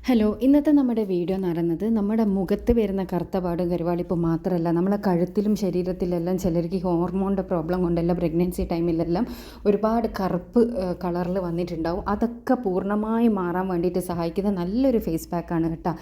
Hello, ഇന്നത്തെ നമ്മുടെ video എന്ന് പറയുന്നത് നമ്മുടെ മുഖത്ത് വരുന്ന കറുത്തപാടും കരുവാളിപ്പും മാത്രമല്ല, നമ്മളെ കഴുത്തിലും ശരീരത്തിലെല്ലാം ചിലർക്ക് ഹോർമോണിൻ്റെ പ്രോബ്ലം കൊണ്ടെല്ലാം പ്രഗ്നൻസി ടൈമിലെല്ലാം ഒരുപാട് കറുപ്പ് കളറിൽ വന്നിട്ടുണ്ടാവും. അതൊക്കെ പൂർണ്ണമായി മാറാൻ വേണ്ടിയിട്ട് സഹായിക്കുന്ന നല്ലൊരു ഫേസ് പാക്കാണ് കേട്ടോ.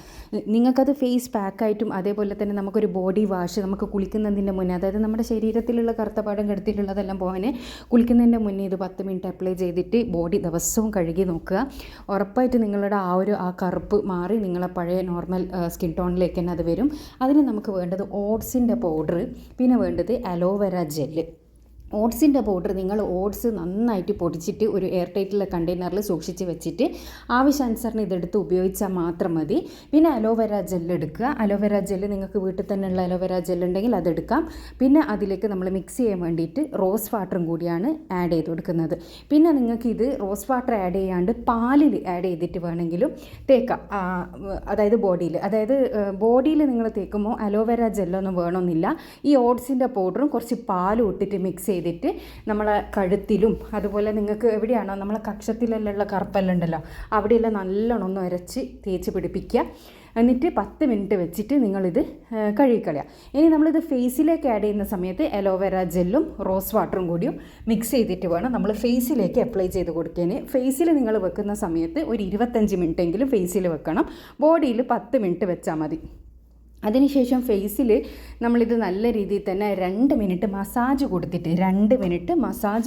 നിങ്ങൾക്കത് ഫേസ് പാക്കായിട്ടും അതേപോലെ തന്നെ നമുക്കൊരു ബോഡി വാഷ് നമുക്ക് കുളിക്കുന്നതിൻ്റെ മുന്നേ, അതായത് നമ്മുടെ ശരീരത്തിലുള്ള കറുത്തപാടും കഴുത്തിലുള്ളതെല്ലാം പോകാൻ കുളിക്കുന്നതിൻ്റെ മുന്നേ ഇത് 10 മിനിറ്റ് അപ്ലൈ ചെയ്തിട്ട് ബോഡി ദിവസവും കഴുകി നോക്കുക. ഉറപ്പായിട്ട് നിങ്ങളുടെ ആ കറുപ്പ് മാറി നിങ്ങളെ പഴയ നോർമൽ സ്കിൻ ടോണിലേക്ക് തന്നെ അത് വരും. അതിന് നമുക്ക് വേണ്ടത് ഓട്സിൻ്റെ പൗഡർ, പിന്നെ വേണ്ടത് അലോവേര ജെല്ല്. ഓട്സിൻ്റെ പൗഡർ നിങ്ങൾ ഓട്സ് നന്നായിട്ട് പൊടിച്ചിട്ട് ഒരു എയർ ടൈറ്റുള്ള കണ്ടെയ്നറിൽ സൂക്ഷിച്ച് വെച്ചിട്ട് ആവശ്യാനുസരണം ഇതെടുത്ത് ഉപയോഗിച്ചാൽ മാത്രം മതി. പിന്നെ അലോവേര ജെല്ല് എടുക്കുക. അലോവേര ജെല്ല് നിങ്ങൾക്ക് വീട്ടിൽ തന്നെയുള്ള അലോവേര ജെല്ല് ഉണ്ടെങ്കിൽ അതെടുക്കാം. പിന്നെ അതിലേക്ക് നമ്മൾ മിക്സ് ചെയ്യാൻ വേണ്ടിയിട്ട് റോസ് വാട്ടറും കൂടിയാണ് ആഡ് ചെയ്ത് കൊടുക്കുന്നത്. പിന്നെ നിങ്ങൾക്ക് ഇത് റോസ് വാട്ടർ ആഡ് ചെയ്യാണ്ട് പാലിൽ ആഡ് ചെയ്തിട്ട് വേണമെങ്കിലും തേക്കാം. അതായത് ബോഡിയിൽ നിങ്ങൾ തേക്കുമ്പോൾ അലോവേര ജെല്ലൊന്നും വേണമെന്നില്ല. ഈ ഓട്സിൻ്റെ പൗഡറും കുറച്ച് പാലും ഇട്ടിട്ട് മിക്സ് ചെയ്തിട്ട് നമ്മളെ കഴുത്തിലും അതുപോലെ നിങ്ങൾക്ക് എവിടെയാണോ നമ്മളെ കക്ഷത്തിലുള്ള കറുപ്പെല്ലാം ഉണ്ടല്ലോ അവിടെയെല്ലാം നല്ലോണം ഒന്ന് അരച്ച് തേച്ച് പിടിപ്പിക്കുക. എന്നിട്ട് 10 മിനിറ്റ് വെച്ചിട്ട് നിങ്ങളിത് കഴുകിക്കളയുക. ഇനി നമ്മളിത് ഫേസിലേക്ക് ആഡ് ചെയ്യുന്ന സമയത്ത് അലോവേര ജെല്ലും റോസ് വാട്ടറും കൂടിയും മിക്സ് ചെയ്തിട്ട് വേണം നമ്മൾ ഫേസിലേക്ക് അപ്ലൈ ചെയ്ത് കൊടുക്കാൻ. ഫേസിൽ നിങ്ങൾ വെക്കുന്ന സമയത്ത് ഒരു 25 മിനിറ്റെങ്കിലും ഫേസിൽ വെക്കണം. ബോഡിയിൽ 10 മിനിറ്റ് വെച്ചാൽ മതി. അതിനുശേഷം ഫേസിൽ നമ്മളിത് നല്ല രീതിയിൽ തന്നെ 2 മിനിറ്റ് മസാജ്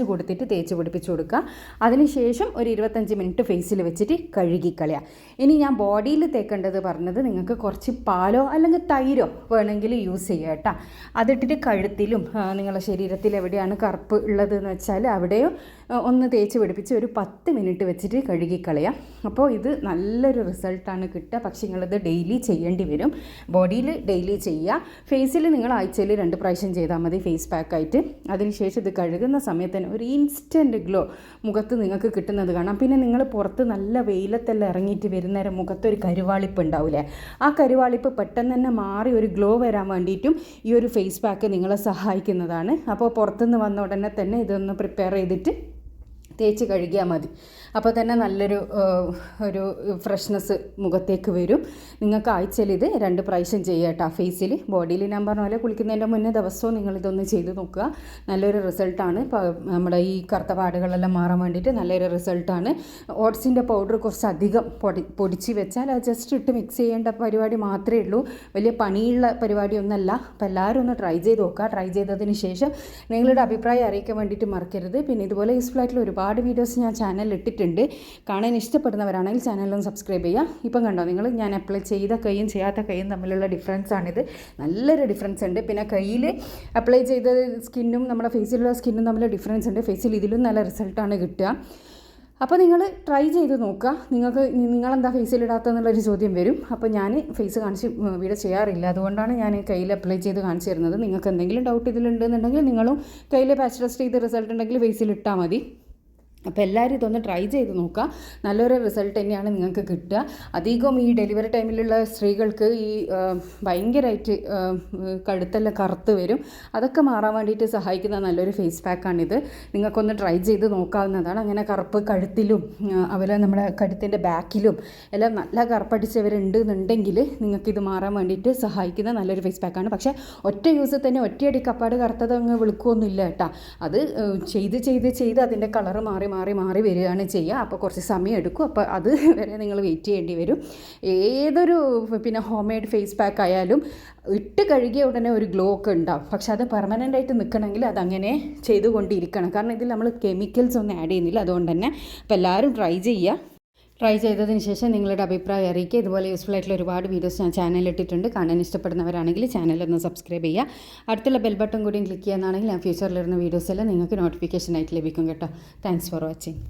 കൊടുത്തിട്ട് തേച്ച് പിടിപ്പിച്ച് കൊടുക്കുക. അതിനുശേഷം ഒരു 25 മിനിറ്റ് ഫേസിൽ വെച്ചിട്ട് കഴുകിക്കളയുക. ഇനി ഞാൻ ബോഡിയിൽ തേക്കേണ്ടത് പറഞ്ഞത് നിങ്ങൾക്ക് കുറച്ച് പാലോ അല്ലെങ്കിൽ തൈരോ വേണമെങ്കിൽ യൂസ് ചെയ്യുക കേട്ടോ. അതിട്ടിട്ട് കഴുത്തിലും നിങ്ങളുടെ ശരീരത്തിൽ എവിടെയാണ് കറുപ്പ് ഉള്ളതെന്ന് വെച്ചാൽ അവിടെയോ ഒന്ന് തേച്ച് പിടിപ്പിച്ച് ഒരു 10 മിനിറ്റ് വെച്ചിട്ട് കഴുകിക്കളയാം. അപ്പോൾ ഇത് നല്ലൊരു റിസൾട്ടാണ് കിട്ടുക. പക്ഷേ നിങ്ങളിത് ഡെയിലി ചെയ്യേണ്ടി വരും. ബോഡിയിൽ ഡെയിലി ചെയ്യുക. ഫേസിൽ നിങ്ങൾ ആഴ്ചയിൽ 2 പ്രാവശ്യം ചെയ്താൽ മതി ഫേസ് പാക്കായിട്ട്. അതിനുശേഷം ഇത് കഴുകുന്ന സമയത്ത് തന്നെ ഒരു ഇൻസ്റ്റൻറ്റ് ഗ്ലോ മുഖത്ത് നിങ്ങൾക്ക് കിട്ടുന്നത് കാണാം. പിന്നെ നിങ്ങൾ പുറത്ത് നല്ല വെയിലത്തെല്ലാം ഇറങ്ങിയിട്ട് വരുന്നേരം മുഖത്തൊരു കരുവാളിപ്പ് ഉണ്ടാവില്ലേ, ആ കരുവാളിപ്പ് പെട്ടെന്ന് തന്നെ മാറി ഒരു ഗ്ലോ വരാൻ വേണ്ടിയിട്ടും ഈ ഒരു ഫേസ് പാക്ക് നിങ്ങളെ സഹായിക്കുന്നതാണ്. അപ്പോൾ പുറത്തുനിന്ന് വന്ന ഉടനെ തന്നെ ഇതൊന്ന് പ്രിപ്പയർ ചെയ്തിട്ട് തേച്ച് കഴുകിയാൽ മതി. അപ്പോൾ തന്നെ ഒരു ഫ്രഷ്നെസ് മുഖത്തേക്ക് വരും. നിങ്ങൾക്ക് ആഴ്ചയിൽ ഇത് 2 പ്രാവശ്യം ചെയ്യുക കേട്ടോ. ഫേസിൽ ബോഡിയിൽ ഞാൻ പറഞ്ഞ പോലെ കുളിക്കുന്നതിൻ്റെ മുന്നേ ദിവസവും നിങ്ങളിതൊന്ന് ചെയ്ത് നോക്കുക. നല്ലൊരു റിസൾട്ടാണ്. നമ്മുടെ ഈ കറുത്ത പാടുകളെല്ലാം മാറാൻ വേണ്ടിയിട്ട് നല്ലൊരു റിസൾട്ടാണ്. ഓട്സിൻ്റെ പൗഡർ കുറച്ചധികം പൊടിച്ച് വെച്ചാൽ അത് ജസ്റ്റ് ഇട്ട് മിക്സ് ചെയ്യേണ്ട പരിപാടി മാത്രമേ ഉള്ളൂ. വലിയ പണിയുള്ള പരിപാടിയൊന്നുമല്ല. അപ്പോൾ എല്ലാവരും ഒന്ന് ട്രൈ ചെയ്ത് നോക്കുക. ട്രൈ ചെയ്തതിന് ശേഷം നിങ്ങളുടെ അഭിപ്രായം അറിയിക്കാൻ വേണ്ടിയിട്ട് മറക്കരുത്. പിന്നെ ഇതുപോലെ യൂസ്ഫുൾ ആയിട്ടുള്ള ഒരുപാട് വീഡിയോസ് ഞാൻ ചാനലിൽ ഇട്ടിട്ടുണ്ട്. കാണാൻ ഇഷ്ടപ്പെടുന്നവരാണെങ്കിൽ ചാനലൊന്ന് സബ്സ്ക്രൈബ് ചെയ്യുക. ഇപ്പം കണ്ടോ നിങ്ങൾ, ഞാൻ അപ്ലൈ ചെയ്ത കൈയും ചെയ്യാത്ത കൈയും തമ്മിലുള്ള ഡിഫറൻസാണിത്. നല്ലൊരു ഡിഫറൻസ് ഉണ്ട്. പിന്നെ കയ്യിൽ അപ്ലൈ ചെയ്ത സ്കിന്നും നമ്മുടെ ഫേസിലുള്ള സ്കിന്നും തമ്മിലുള്ള ഡിഫറൻസ് ഉണ്ട്. ഫേസിൽ ഇതിലും നല്ല റിസൾട്ടാണ് കിട്ടുക. അപ്പോൾ നിങ്ങൾ ട്രൈ ചെയ്ത് നോക്കുക. നിങ്ങളെന്താ ഫേസിലിടാത്തതെന്നുള്ളൊരു ചോദ്യം വരും. അപ്പോൾ ഞാൻ ഫേസ് കാണിച്ച് വീഡിയോ ചെയ്യാറില്ല, അതുകൊണ്ടാണ് ഞാൻ കയ്യിൽ അപ്ലൈ ചെയ്ത് കാണിച്ചു തരുന്നത്. നിങ്ങൾക്ക് എന്തെങ്കിലും ഡൗട്ട് ഇതിലുണ്ടെന്നുണ്ടെങ്കിൽ നിങ്ങളും കയ്യിൽ പാച്ച് ടെസ്റ്റ് ചെയ്ത് റിസൾട്ട് ഉണ്ടെങ്കിൽ ഫേസിലിട്ടാൽ മതി. അപ്പോൾ എല്ലാവരും ഇതൊന്ന് ട്രൈ ചെയ്ത് നോക്കുക. നല്ലൊരു റിസൾട്ട് തന്നെയാണ് നിങ്ങൾക്ക് കിട്ടുക. അധികം ഈ ഡെലിവറി ടൈമിലുള്ള സ്ത്രീകൾക്ക് ഈ ഭയങ്കരമായിട്ട് കഴുത്തെല്ലാം കറുത്ത് വരും. അതൊക്കെ മാറാൻ വേണ്ടിയിട്ട് സഹായിക്കുന്ന നല്ലൊരു ഫേസ് പാക്കാണിത്. നിങ്ങൾക്കൊന്ന് ട്രൈ ചെയ്ത് നോക്കാവുന്നതാണ്. അങ്ങനെ കറുപ്പ് കഴുത്തിലും അതുപോലെ നമ്മുടെ കഴുത്തിൻ്റെ ബാക്കിലും എല്ലാം നല്ല കറുപ്പടിച്ചവരുണ്ടെന്നുണ്ടെങ്കിൽ നിങ്ങൾക്കിത് മാറാൻ വേണ്ടിയിട്ട് സഹായിക്കുന്ന നല്ലൊരു ഫേസ് പാക്കാണ്. പക്ഷേ ഒറ്റ യൂസിൽ തന്നെ ഒറ്റയടി കപ്പാട് കറുത്തത് അങ്ങ് വിളിക്കുകയൊന്നുമില്ല കേട്ടോ. അത് ചെയ്ത് അതിൻ്റെ കളറ് മാറി വരികയാണ് ചെയ്യുക. അപ്പോൾ കുറച്ച് സമയം എടുക്കും. അപ്പോൾ അത് വരെ നിങ്ങൾ വെയിറ്റ് ചെയ്യേണ്ടി വരും. ഏതൊരു പിന്നെ ഹോം മെയ്ഡ് ഫേസ് പാക്ക് ആയാലും ഇട്ട് കഴുകിയ ഉടനെ ഒരു ഗ്ലോ ഒക്കെ ഉണ്ടാവും. പക്ഷെ അത് പെർമനൻ്റ് ആയിട്ട് നിൽക്കണമെങ്കിൽ അതങ്ങനെ ചെയ്തുകൊണ്ടിരിക്കണം. കാരണം ഇതിൽ നമ്മൾ കെമിക്കൽസ് ഒന്നും ആഡ് ചെയ്യുന്നില്ല. അതുകൊണ്ട് തന്നെ അപ്പോൾ എല്ലാവരും ട്രൈ ചെയ്തതിന് ശേഷം നിങ്ങളുടെ അഭിപ്രായം അറിയിക്കുക. ഇതുപോലെ യൂസ്ഫുൾ ആയിട്ടുള്ള ഒരുപാട് വീഡിയോസ് ഞാൻ ചാനലിൽ ഇട്ടിട്ടുണ്ട്. കാണാൻ ഇഷ്ടപ്പെടുന്നവരാണെങ്കിൽ ചാനലൊന്ന് സബ്സ്ക്രൈബ് ചെയ്യുക. അടുത്തുള്ള ബെൽ ബട്ടൺ കൂടിയും ക്ലിക്ക് ചെയ്യാനാണെങ്കിൽ ഞാൻ ഫ്യൂച്ചറിലിരുന്ന വീഡിയോസ് എല്ലാം നിങ്ങൾക്ക് നോട്ടിഫിക്കേഷൻ ആയിട്ട് ലഭിക്കും കേട്ടോ. Thanks for watching.